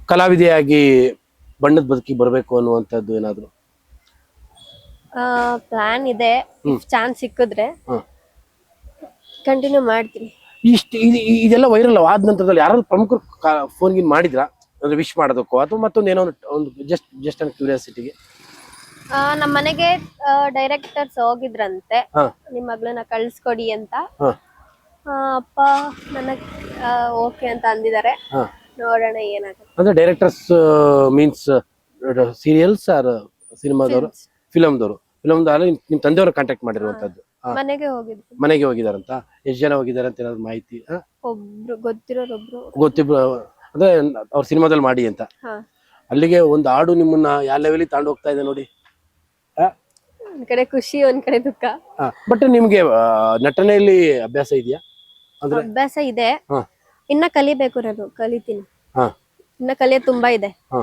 ಕಲಾವಿದೆಯಾಗಿ ಬಣ್ಣದ ಬದುಕಿಗೆ ಬರಬೇಕು ಅನ್ನುವಂಥದ್ದು ಏನಾದ್ರು? ಪ್ಲಾನ್ ಇದೆ. ಚಾನ್ಸ್ ಸಿಕ್ಕಿದ್ರೆ ಹ್ಮ್. ಕಂಟಿನ್ಯೂ ಮಾಡ್ತೀನಿ. ಇದೆಲ್ಲ ವೈರಲ್ ಆದ ನಂತರದಲ್ಲಿ ಯಾರಾದ್ರೂ ಪ್ರಮುಖರು ಫೋನ್ ಗಿನ್ ಮಾಡಿದ್ರಾ, ಅಂದ್ರೆ ವಿಶ್ ಮಾಡೋದಕ್ಕೋ ಅಥವಾ ಮತ್ತೊಂದು ಏನೋ ಒಂದು ಜಸ್ಟ್ ಅನ್ ಕ್ಯೂರಿಯಾಸಿಟಿಗೆ? ನಮ್ಮ ಮನೆಗೆ ಡೈರೆಕ್ಟರ್ಸ್ ಹೋಗಿದ್ರಂತೆ, ಹಾ ನಿಮ್ ಮಗಳನ್ನ ಕಳ್ಸ್ಕೊಡಿ ಅಂತ. ಹಾ ಅಪ್ಪ ನನಗ್ ಓಕೆ ಅಂತ ಅಂದಿದ್ದಾರೆ. ಹಾ. ನೋಡೋಣ ಏನಾಗುತ್ತೆ. ಅಂದ್ರೆ ಡೈರೆಕ್ಟರ್ಸ್ ಮೀನ್ಸ್ ಸೀರಿಯಲ್ಸ್ ಆರ್ ಸಿನಿಮಾದವರು, ಫಿಲಮ್ದವರು ನಿಮ್ ತಂದೆಯವರು ಕಾಂಟ್ಯಾಕ್ಟ್ ಮಾಡಿರುವಂತದ್ದು? ಮನೆಗೆ ಹೋಗಿದ್ರು. ಮನೆಗೆ ಹೋಗಿದಾರಂತ? ಎಷ್ಟು ಜನ ಹೋಗಿದಾರೆ ಅಂತ ಏನಾದ್ರು ಮಾಹಿತಿ? ಒಬ್ರು ಗೊತ್ತಿರೋರೊಬ್ರು. ಗೊತ್ತಿಬ್ರು, ಅಂದ್ರೆ ಅವ್ರ ಸಿನಿಮಾದಲ್ಲಿ ಮಾಡಿ ಅಂತ. ಹಾ. ಅಲ್ಲಿಗೆ ಒಂದು ಹಾಡು ನಿಮ್ಮನ್ನ ಯಾವ ಲೆವೆಲಿಗೆ ತಗೊಂಡು ಹೋಗ್ತಾ ಇದೆ ನೋಡಿ. ಒಂದ್ ಕಡೆ ಖುಷಿ, ಒಂದ್ ಕಡೆ ದುಃಖ. ಬಟ್ ನಿಮ್ಗೆ ನಟನೆಯಲ್ಲಿ ಅಭ್ಯಾಸ ಇದೆಯಾ? ಅಂದ್ರೆ ಅಭ್ಯಾಸ ಇದೆ, ಹಾ ಇನ್ನ ಕಲಿಬೇಕು. ನಾನು ಕಲಿತೀನಿ, ಹಾ ಇನ್ನ ಕಲಿಯೋದು ತುಂಬಾ ಇದೆ. ಹಾ